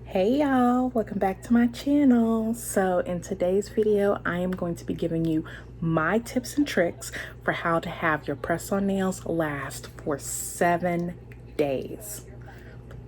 Hey y'all, welcome back to my channel. So in today's video, I am going to be giving you my tips and tricks for how to have your press-on nails last for 7 days.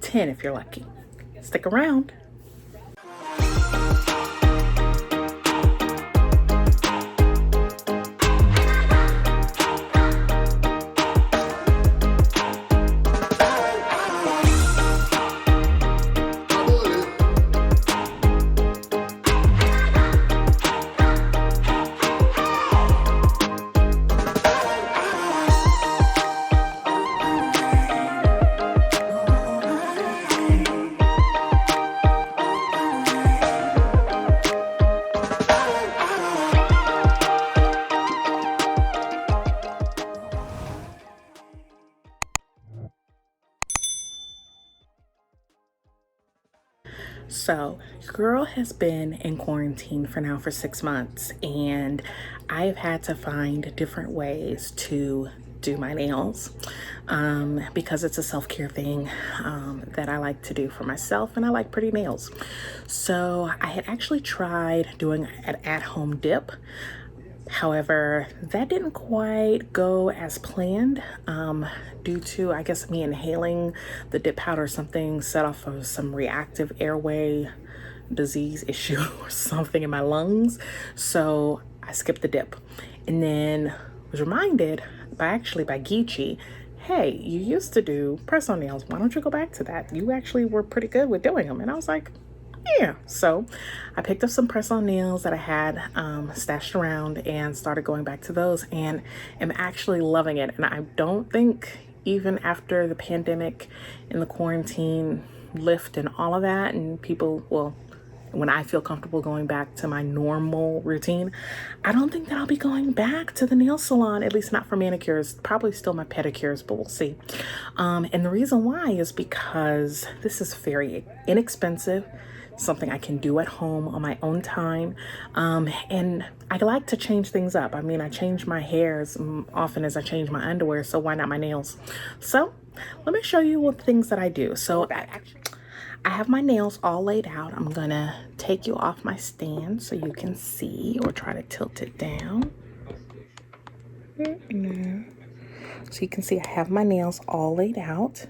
10 if you're lucky. Stick around. So, girl has been in quarantine for 6 months, and I've had to find different ways to do my nails because it's a self-care thing that I like to do for myself, and I like pretty nails. So I had actually tried doing an at-home dip. However, that didn't quite go as planned due to, I guess, me inhaling the dip powder or something set off of some reactive airway disease issue or something in my lungs. So I skipped the dip and then was reminded by Geechee, hey, you used to do press-on nails. Why don't you go back to that? You actually were pretty good with doing them. And I was like, yeah. So I picked up some press-on nails that I had stashed around and started going back to those, and am actually loving it. And I don't think, even after the pandemic and the quarantine lift and all of that, and people, well, when I feel comfortable going back to my normal routine, I don't think that I'll be going back to the nail salon, at least not for manicures. Probably still my pedicures, but we'll see. And the reason why is because this is very inexpensive, something I can do at home on my own time. And I like to change things up. I mean, I change my hair as often as I change my underwear, so why not my nails? So let me show you what things that I do. So I have my nails all laid out. I'm gonna take you off my stand so you can see, or try to tilt it down. So you can see I have my nails all laid out.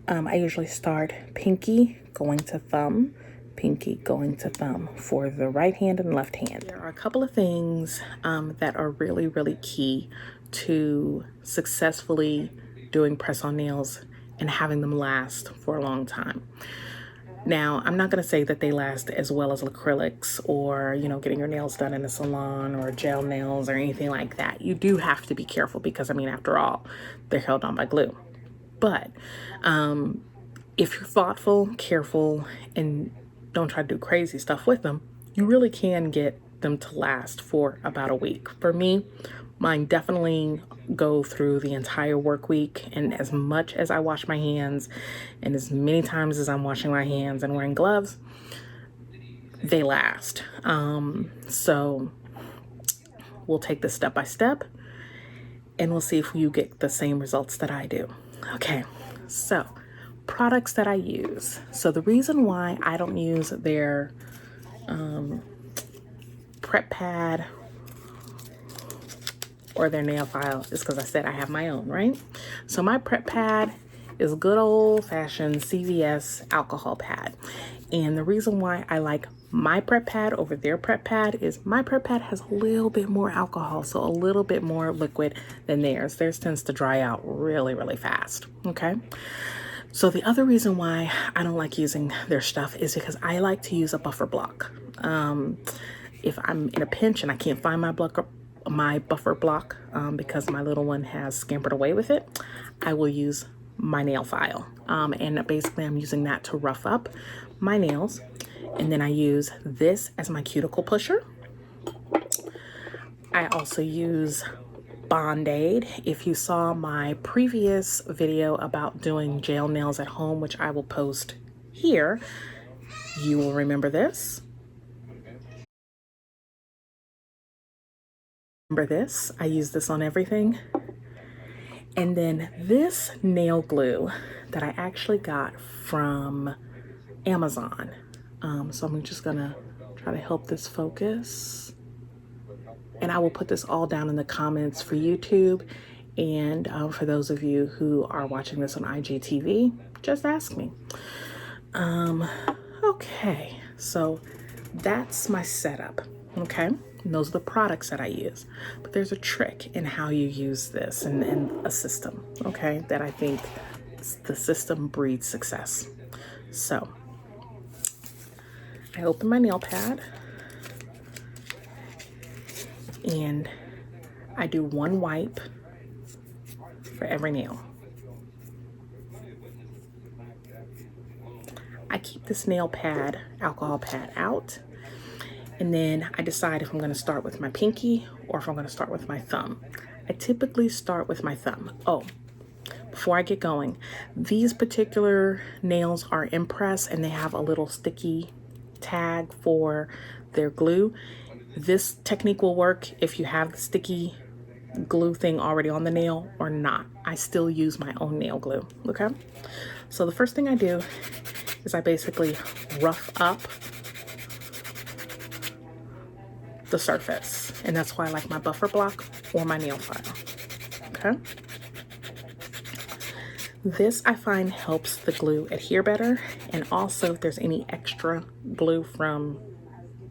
I usually start pinky going to thumb, pinky going to thumb for the right hand and left hand. There are a couple of things that are really key to successfully doing press-on nails and having them last for a long time. Now, I'm not going to say that they last as well as acrylics or, you know, getting your nails done in a salon or gel nails or anything like that. You do have to be careful because, I mean, after all, they're held on by glue. But if you're thoughtful, careful, and don't try to do crazy stuff with them, you really can get them to last for about a week. For me, mine definitely go through the entire work week, and as much as I wash my hands and as many times as I'm washing my hands and wearing gloves, they last. So we'll take this step by step and we'll see if you get the same results that I do. Okay, so products that I use. So the reason why I don't use their prep pad or their nail file is because I said I have my own, right? So my prep pad is good old-fashioned CVS alcohol pad. And the reason why I like my prep pad over their prep pad is my prep pad has a little bit more alcohol, so a little bit more liquid than theirs. Theirs tends to dry out really fast, okay? So the other reason why I don't like using their stuff is because I like to use a buffer block. If I'm in a pinch and I can't find my buffer block because my little one has scampered away with it, I will use my nail file. And basically I'm using that to rough up my nails. And then I use this as my cuticle pusher. I also use Band-Aid. If you saw my previous video about doing gel nails at home, which I will post here, you will remember this. I use this on everything. And then this nail glue that I actually got from Amazon. So I'm just gonna try to help this focus. And I will put this all down in the comments for YouTube. And for those of you who are watching this on IGTV, just ask me. Okay, so that's my setup, okay? And those are the products that I use. But there's a trick in how you use this and a system, okay? That I think the system breeds success. So I open my nail pad and I do one wipe for every nail. I keep this nail pad, alcohol pad out, and then I decide if I'm gonna start with my pinky or if I'm gonna start with my thumb. I typically start with my thumb. Oh, before I get going, these particular nails are impress and they have a little sticky tag for their glue. This technique will work if you have the sticky glue thing already on the nail or not. I still use my own nail glue, okay? So the first thing I do is I basically rough up the surface. And that's why I like my buffer block or my nail file, okay? This I find helps the glue adhere better. And also if there's any extra glue from,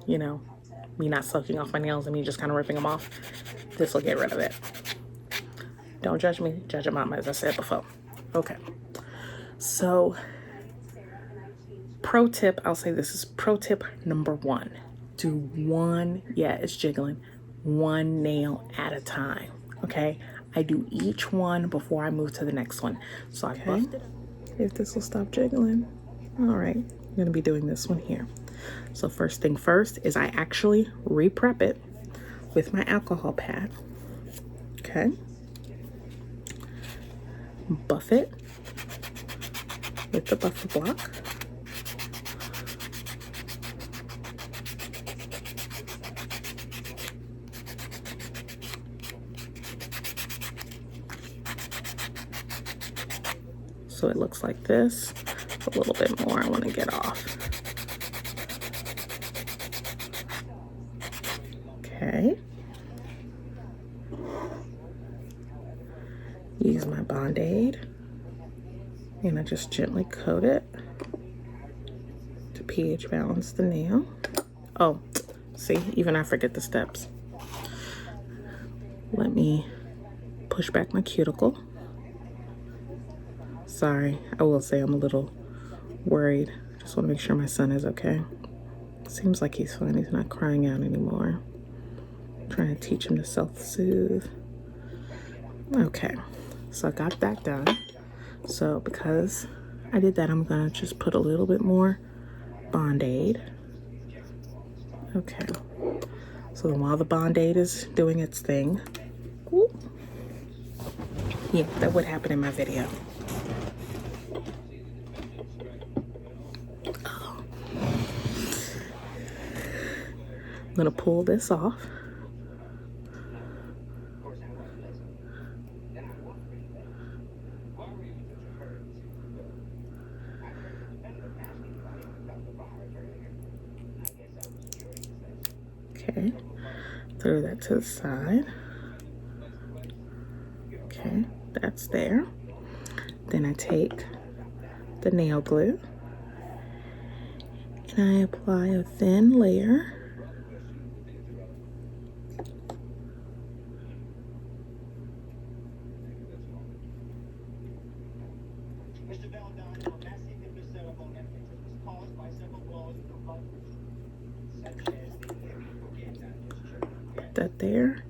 you know, me not soaking off my nails and me just kind of ripping them off, this will get rid of it. Don't judge me, judge your mama, as I said before. Okay, so pro tip, I'll say this is pro tip number 1. Do one, yeah, it's jiggling, one nail at a time, okay? I do each one before I move to the next one. So I buffed it up. If this will stop jiggling. All right, I'm gonna be doing this one here. So first thing first is I actually re-prep it with my alcohol pad, okay? Buff it with the buffer block. So it looks like this. A little bit more I want to get off. Okay. Use my Band-Aid and I just gently coat it to pH balance the nail. Oh, see, even I forget the steps. Let me push back my cuticle. Sorry, I will say I'm a little worried. Just want to make sure my son is okay. Seems like he's fine. He's not crying out anymore. I'm trying to teach him to self-soothe. Okay, so I got that done. So because I did that, I'm gonna just put a little bit more Band-Aid. Okay, so then while the Band-Aid is doing its thing, whoop, yeah, that would happen in my video. I'm gonna pull this off. Okay, throw that to the side. Okay, that's there. Then I take the nail glue and I apply a thin layer. That there,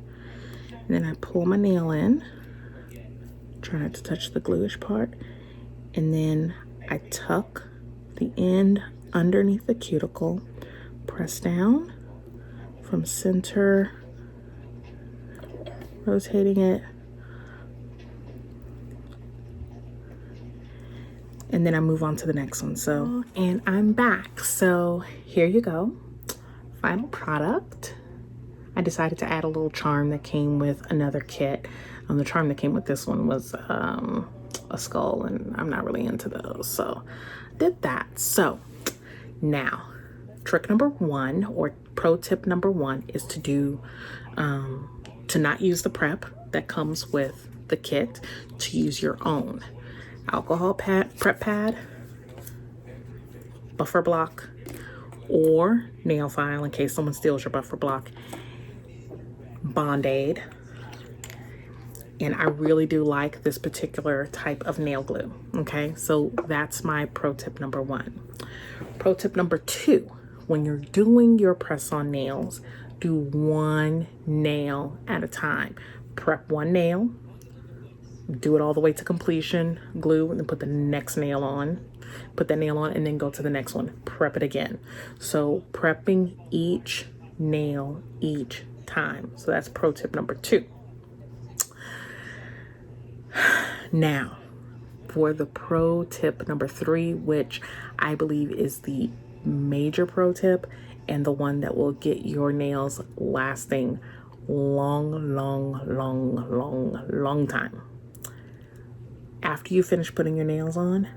and then I pull my nail in, try not to touch the gluish part, and then I tuck the end underneath the cuticle, press down from center, rotating it, and then I move on to the next one. So, and I'm back. So here you go, final product. I decided to add a little charm that came with another kit. The charm that came with this one was a skull, and I'm not really into those, so did that. So now trick number one, or pro tip number one, is to do, to not use the prep that comes with the kit, to use your own alcohol pad, prep pad, buffer block, or nail file in case someone steals your buffer block, Band-Aid. And I really do like this particular type of nail glue. Okay, so that's my pro tip number one. Pro tip number two, when you're doing your press-on nails, do one nail at a time. Prep one nail, do it all the way to completion, glue, and then put the next nail on. Put that nail on and then go to the next one. Prep it again. So prepping each nail each time. So that's pro tip number two. Now, for the pro tip number three, which I believe is the major pro tip and the one that will get your nails lasting long time. After you finish putting your nails on,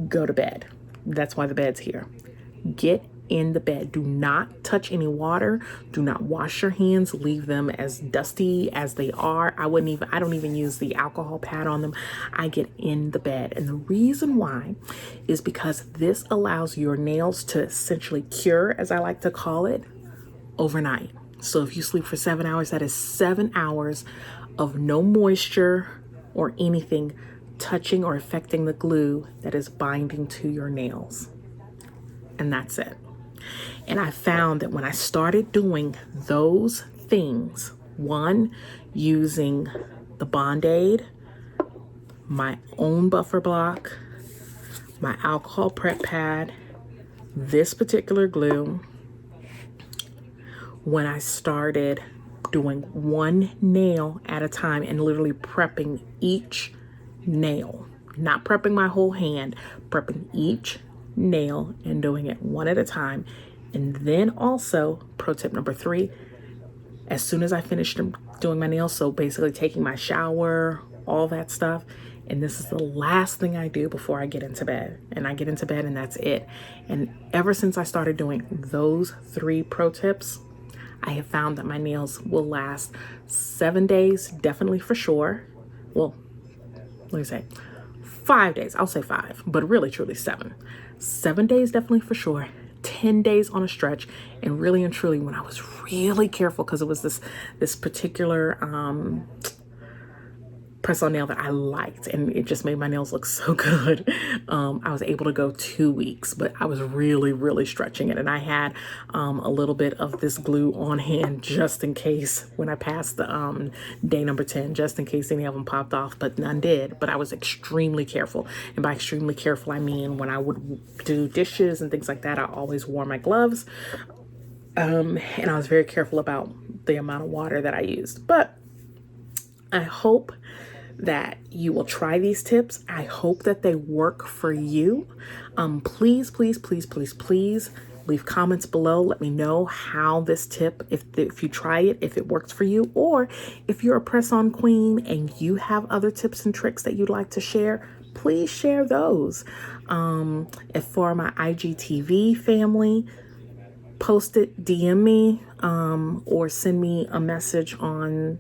go to bed. That's why the bed's here. Get in the bed. Do not touch any water. Do not wash your hands. Leave them as dusty as they are. I don't even use the alcohol pad on them. I get in the bed. And the reason why is because this allows your nails to essentially cure, as I like to call it, overnight. So if you sleep for 7 hours, that is 7 hours of no moisture or anything touching or affecting the glue that is binding to your nails. And that's it. And I found that when I started doing those things, one, using the Band-Aid, my own buffer block, my alcohol prep pad, this particular glue, when I started doing one nail at a time and literally prepping each nail, not prepping my whole hand, prepping each nail and doing it one at a time. And then also, pro tip number three, as soon as I finished doing my nails, so basically taking my shower, all that stuff, and this is the last thing I do before I get into bed. And I get into bed and that's it. And ever since I started doing those three pro tips, I have found that my nails will last 7 days, definitely for sure. Well, let me say 5 days. I'll say 5, but really truly 7. 7 days definitely for sure. 10 days on a stretch. And really and truly, when I was really careful, because it was this particular press-on nail that I liked, and it just made my nails look so good. I was able to go 2 weeks, but I was really stretching it, and I had a little bit of this glue on hand just in case when I passed the day number 10, just in case any of them popped off, but none did. But I was extremely careful, and by extremely careful I mean when I would do dishes and things like that, I always wore my gloves, and I was very careful about the amount of water that I used. But I hope that you will try these tips. I hope that they work for you. Please leave comments below. Let me know how this tip, if you try it, if it works for you, or if you're a press-on queen and you have other tips and tricks that you'd like to share, please share those. If for my IGTV family, post it, DM me, or send me a message on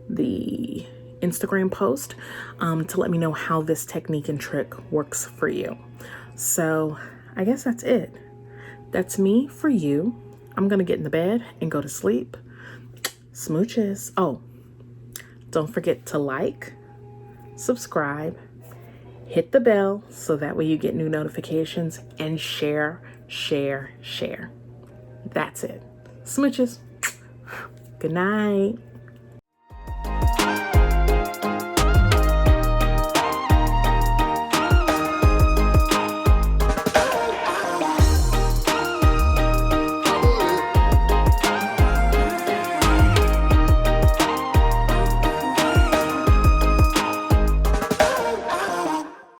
the Instagram post to let me know how this technique and trick works for you. So I guess that's it. That's me for you. I'm gonna get in the bed and go to sleep. Smooches. Oh, don't forget to like, subscribe, hit the bell so that way you get new notifications, and share. That's it. Smooches. Good night.